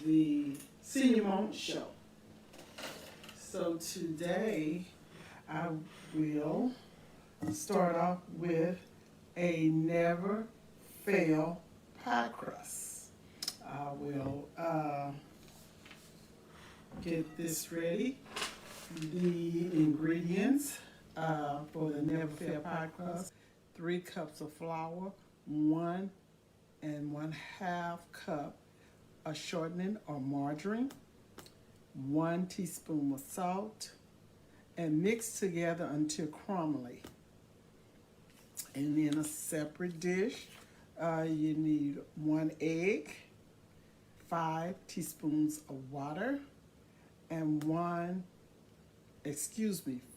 the Senior Moment Show. So today I will start off with a never fail pie crust. I will get this ready. The ingredients for the never fail pie crust: 3 cups of flour, 1 1/2 cup of shortening or margarine, 1 teaspoon of salt, and mix together until crumbly. And in a separate dish, you need 1 egg, 5 teaspoons of water, and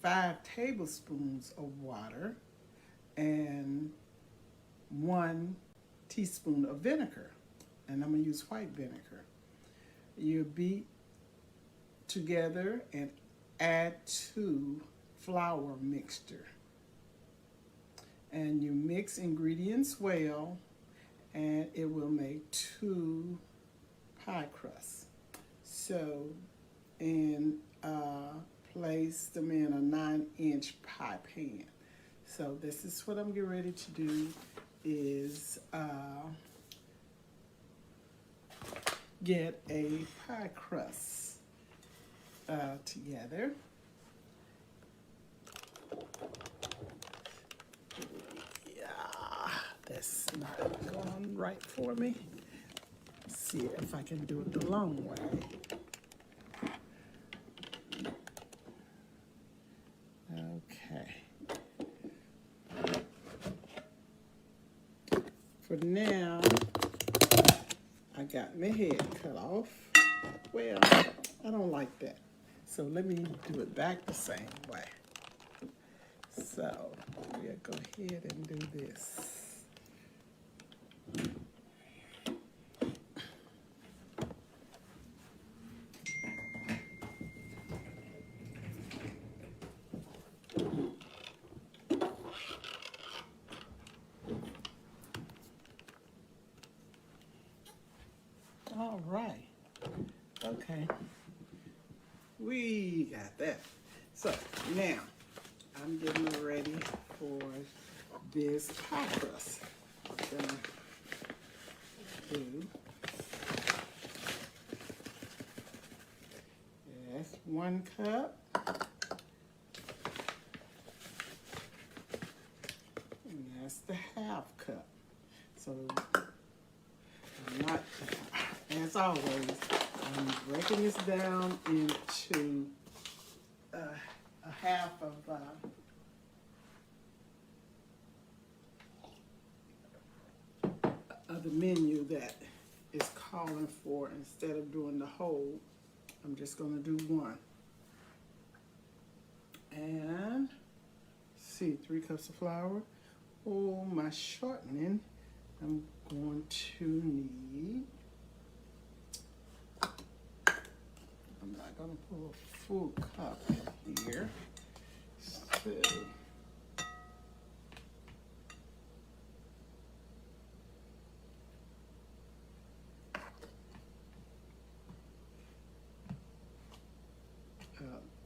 5 tablespoons of water, and 1 teaspoon of vinegar. And I'm going to use white vinegar. You beat together and add to flour mixture. And you mix ingredients well, and it will make 2 pie crusts. So, place them in a 9-inch pie pan. So this is what I'm getting ready to do is get a pie crust together. Yeah, that's not going right for me. Let's see if I can do it the long way. Okay. For now, I got my head cut off. Well, I don't like that. So let me do it back the same way. So we'll go ahead and do this. All right. Okay. We got that. So now I'm getting ready for this pie crust. I'm gonna do yes, 1 cup. And that's the 1/2 cup. So I'm not, as always, I'm breaking this down into a half of the menu that is calling for. Instead of doing the whole, I'm just going to do 1. And see, 3 cups of flour. Oh, my shortening, I'm going to need, I'm not going to pull a full cup in here. So,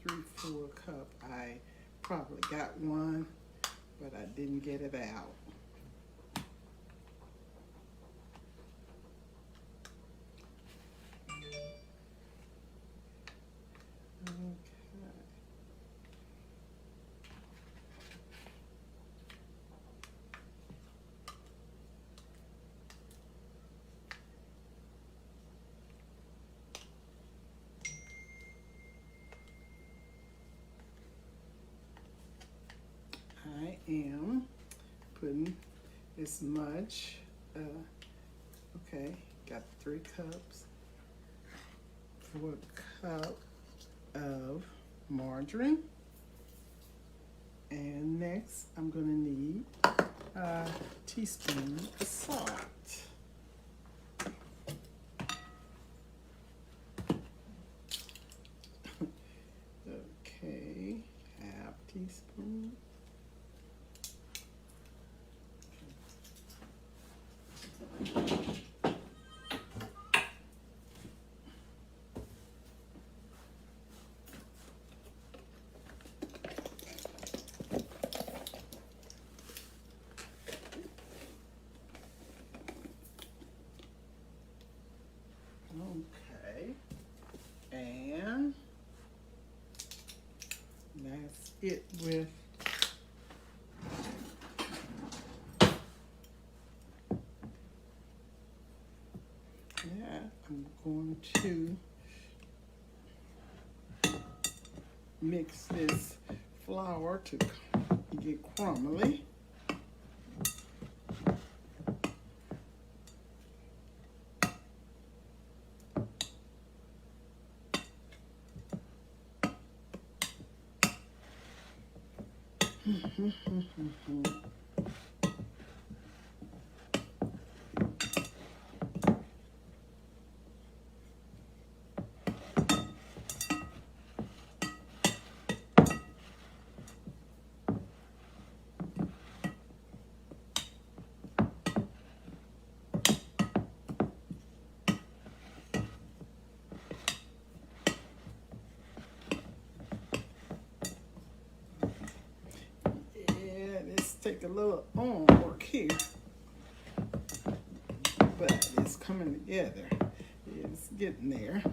3/4 cup. I probably got 1, but I didn't get it out. I am putting this much, okay, got 3 cups, 4 cup of margarine, and next I'm going to need a teaspoon of salt. Okay, 1/2 teaspoon. And that's it with I'm going to mix this flour to get crumbly. Take a little arm work here, but it's coming together. It's getting there.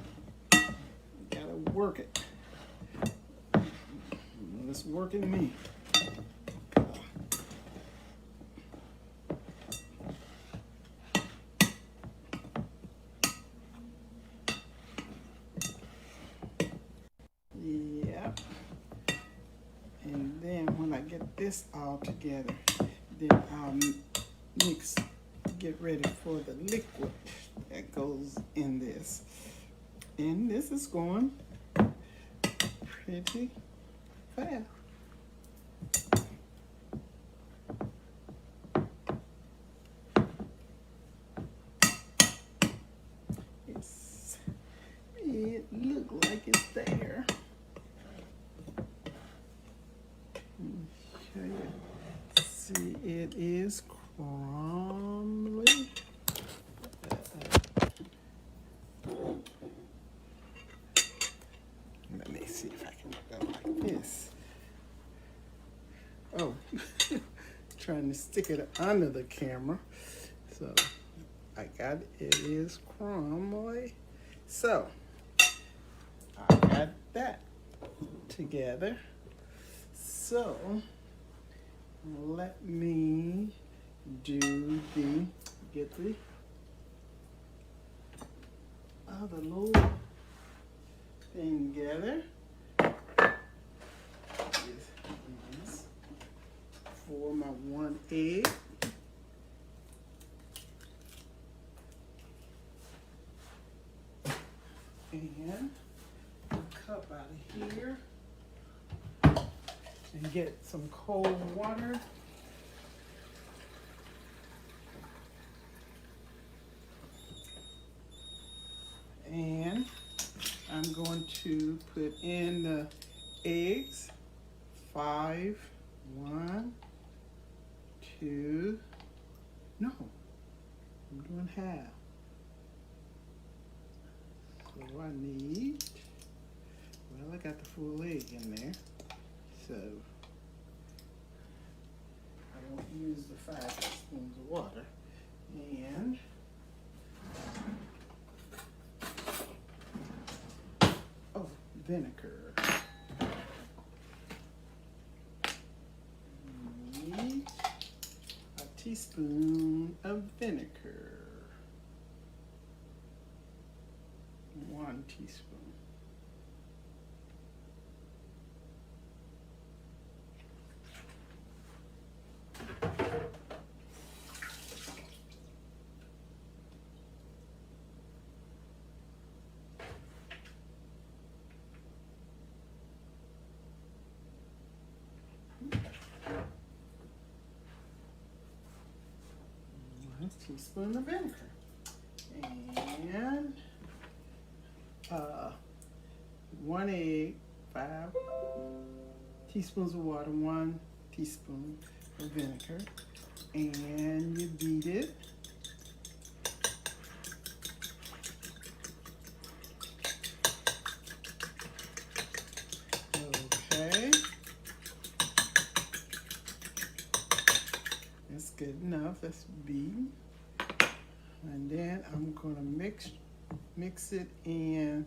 Gotta work it. It's working me. Yep. And then when I get this all together, then I'll get ready for the liquid that goes in this. And this is going pretty fast. It looks like it's there. See, it is crumbly. Let me see if I can go like this. Oh, trying to stick it under the camera. So I got it. It is crumbly. So I got that together. So let me get the other little thing together. This is for my 1 egg. And a cup out of here. And get some cold water. And I'm going to put in the eggs. 5, 1, 2, no, I'm doing half. So I need, well, I got the full egg in there. So I won't use the 5 teaspoons of water. And vinegar. Need a teaspoon of vinegar. 1 teaspoon. Teaspoon of vinegar and 1 egg, 5 teaspoons of water, 1 teaspoon of vinegar, and you beat it. Okay, that's good enough. That's beaten. And then I'm going to mix it in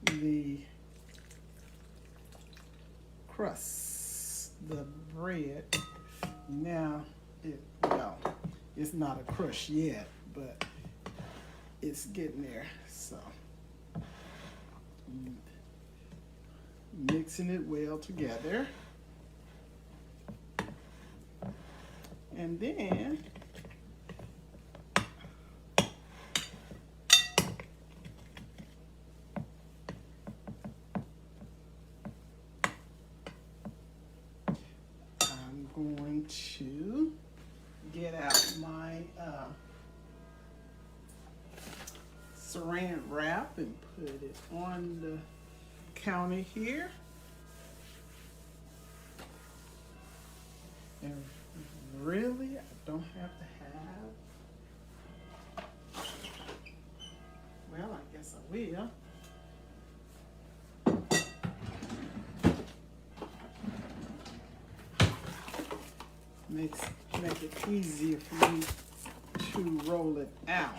the crust, the bread. Now, well, it's not a crush yet, but it's getting there. So, mixing it well together. And then I'm going to get out my saran wrap and put it on the counter here. And really, I don't have to have. Well, I guess I will. Make it easier for me to roll it out.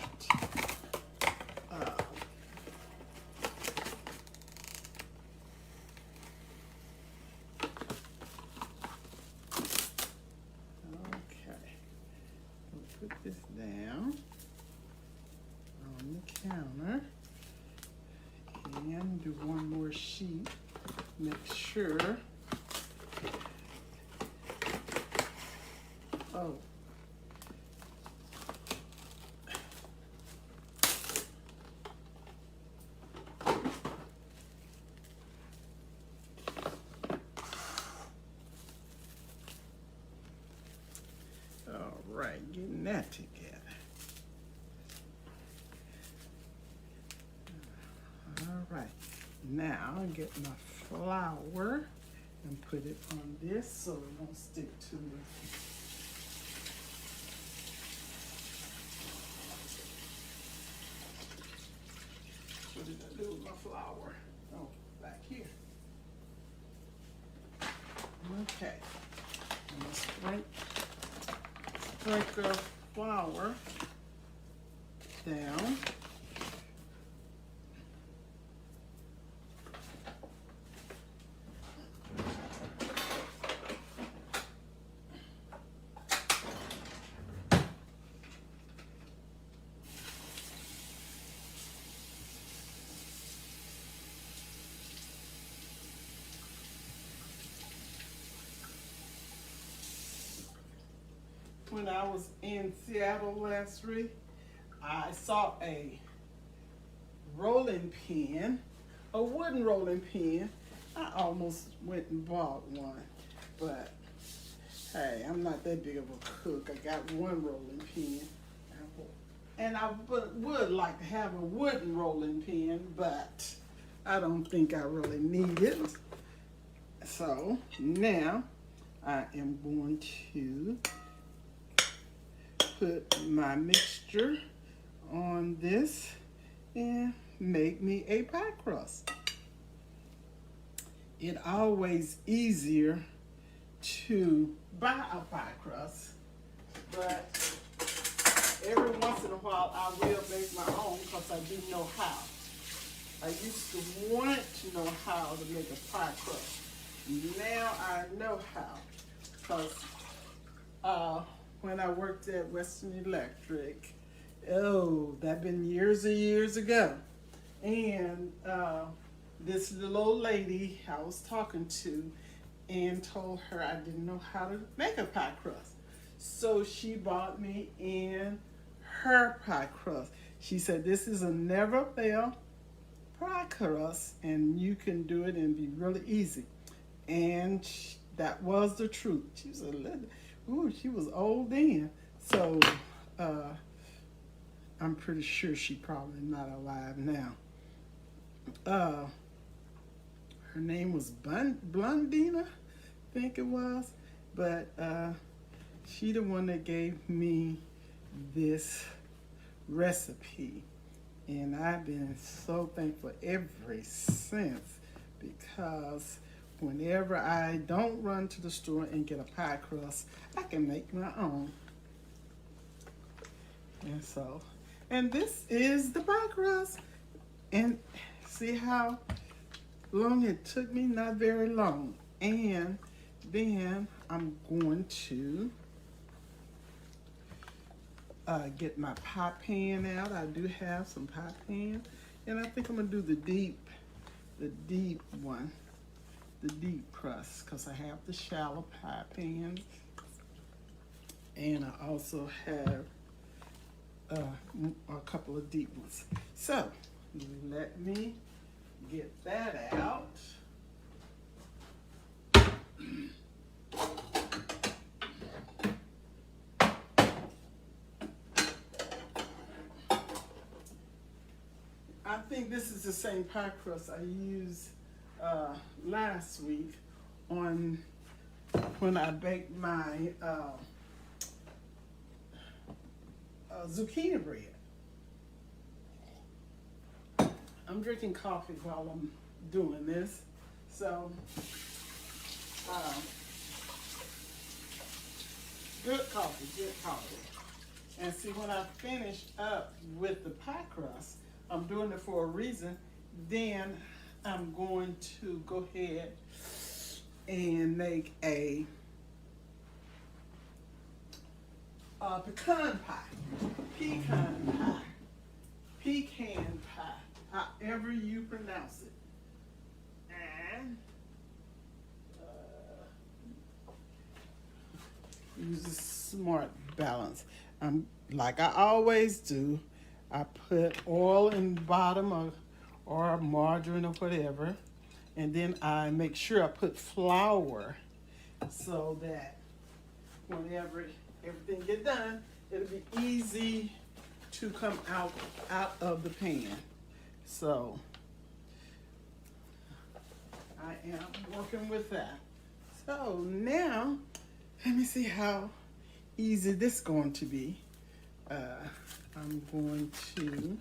Put this down on the counter and do one more sheet. Make sure. Oh. All right, getting that together. All right, now I'll get my flour and put it on this so it won't stick to it. What did I do with my flour? Oh, back here. Okay, I'm gonna sprinkle flour down. When I was in Seattle last week, I saw a rolling pin, a wooden rolling pin. I almost went and bought one, but hey, I'm not that big of a cook. I got one rolling pin, and I would like to have a wooden rolling pin, but I don't think I really need it. So now I am going to put my mixture on this and make me a pie crust. It's always easier to buy a pie crust, but every once in a while I will make my own because I do know how. I used to want to know how to make a pie crust. Now I know how because when I worked at Western Electric, oh, that been years and years ago. And this little old lady I was talking to and told her I didn't know how to make a pie crust. So she bought me in her pie crust. She said, this is a never fail pie crust and you can do it and be really easy. And that was the truth. She was a little, ooh, she was old then. So I'm pretty sure she probably not alive now. Her name was Blondina, I think it was. But she the one that gave me this recipe. And I've been so thankful ever since because whenever I don't run to the store and get a pie crust, I can make my own. And so, and this is the pie crust. And See how long it took me? Not very long. And then I'm going to get my pie pan out. I do have some pie pan, and I think I'm gonna do the deep one, the deep crust, because I have the shallow pie pan, and I also have a couple of deep ones. So let me get that out. I think this is the same pie crust I used last week on when I baked my zucchini bread. I'm drinking coffee while I'm doing this, so good coffee. And see, when I finish up with the pie crust, I'm doing it for a reason. Then I'm going to go ahead and make a pecan pie, however you pronounce it. And use a smart balance. Like I always do, I put oil in the bottom or margarine or whatever, and then I make sure I put flour so that whenever everything get done, it'll be easy to come out of the pan. So I am working with that. So now let me see how easy this is going to be. I'm going to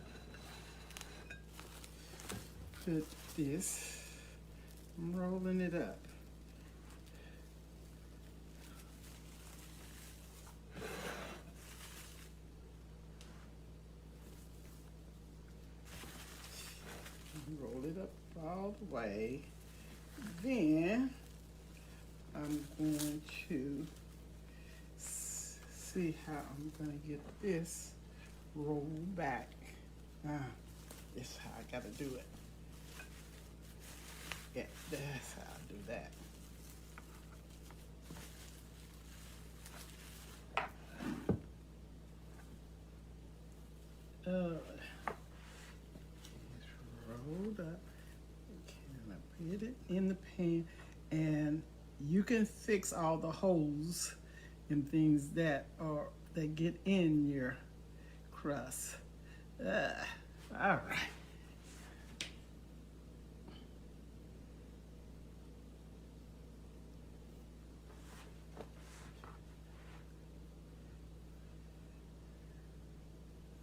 put this, I'm rolling it up. Roll it up all the way. Then I'm going to see how I'm going to get this rolled back. This is how I got to do it. Yeah, that's how I do that. It's rolled up. Can I put it in the pan? And you can fix all the holes and things that get in your crust. All right.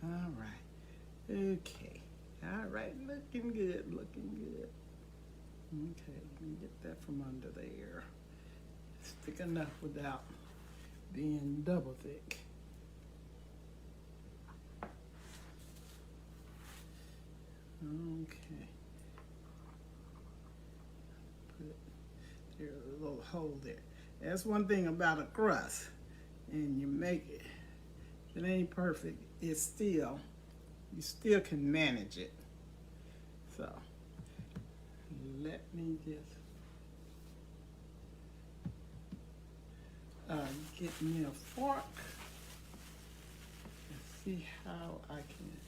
All right. Okay. All right. Looking good. Looking good. Okay. Let me get that from under there. It's thick enough without being double thick. Okay. There's a little hole there. That's one thing about a crust. And you make it. If it ain't perfect, it's still, you still can manage it. So, let me just get me a fork and see how I can.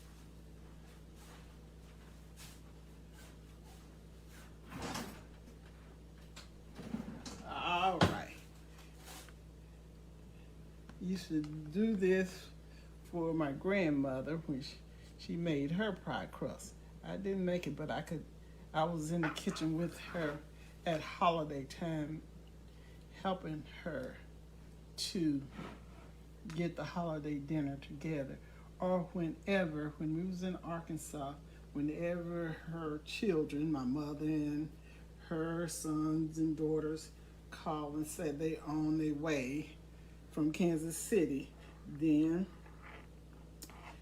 All right. Used to do this for my grandmother when she made her pie crust. I didn't make it, but I was in the kitchen with her at holiday time, helping her to get the holiday dinner together. Or when we was in Arkansas, whenever her children, my mother and her sons and daughters, called and said they on their way from Kansas City, then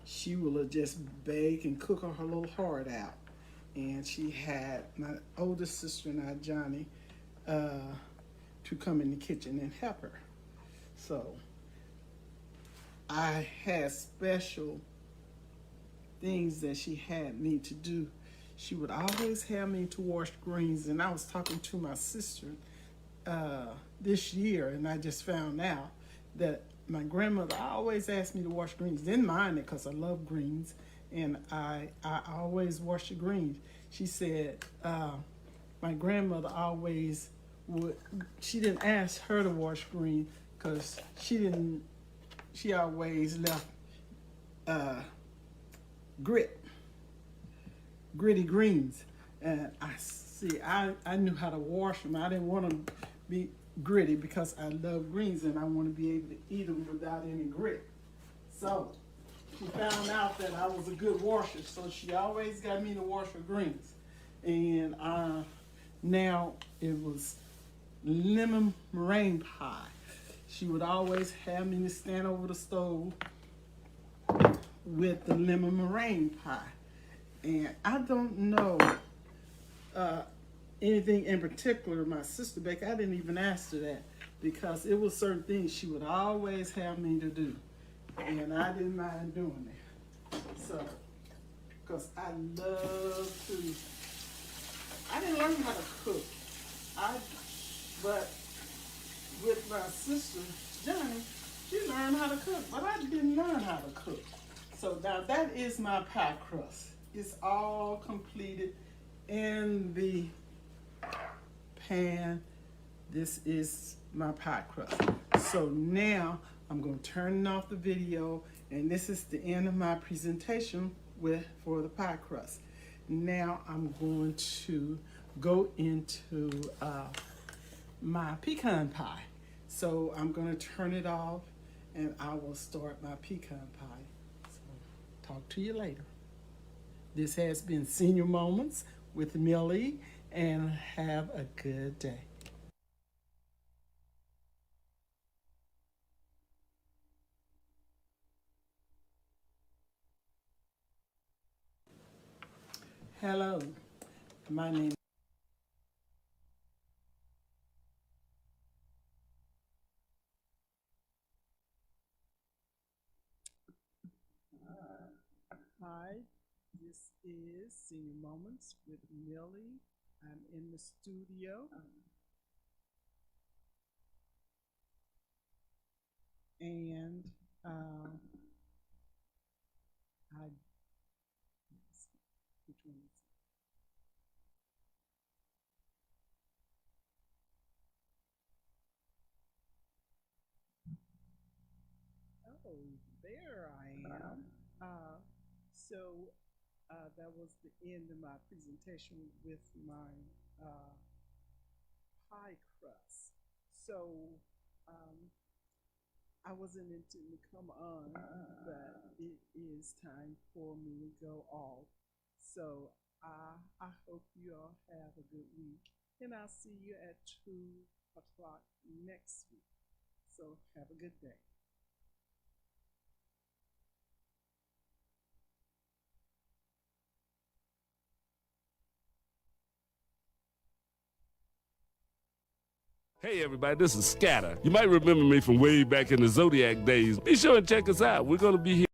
she will just bake and cook her little heart out. and she had my oldest sister and I, Johnny, to come in the kitchen and help her. So I had special things that she had me to do. She would always have me to wash greens, and I was talking to my sister this year, and I just found out that my grandmother always asked me to wash greens. Didn't mind it because I love greens, and I always wash the greens. She said my grandmother always would. She didn't ask her to wash greens because she didn't. She always left gritty greens, and I knew how to wash them. I didn't want them to be gritty because I love greens and I want to be able to eat them without any grit. So she found out that I was a good washer, so she always got me to wash her greens. And now it was lemon meringue pie. She would always have me to stand over the stove with the lemon meringue pie. And I don't know anything in particular my sister baked. I didn't even ask her that because it was certain things she would always have me to do. And I didn't mind doing it. So, because I love to, I didn't learn how to cook. But with my sister, Johnny, she learned how to cook, but I didn't learn how to cook. So now that is my pie crust. It's all completed in the pan. This is my pie crust. So now I'm going to turn off the video, and this is the end of my presentation for the pie crust. Now I'm going to go into my pecan pie. So I'm going to turn it off, and I will start my pecan pie. So talk to you later. This has been Senior Moments with Millie, and have a good day. Hello, my name Hi, this is Senior Moments with Millie. I'm in the studio. And which one is it? Oh, there I am. So that was the end of my presentation with my pie crust. So I wasn't intending to come on, but it is time for me to go off. So I hope you all have a good week, and I'll see you at 2 o'clock next week. So have a good day. Hey everybody, this is Scatter. You might remember me from way back in the Zodiac days. Be sure and check us out. We're going to be here.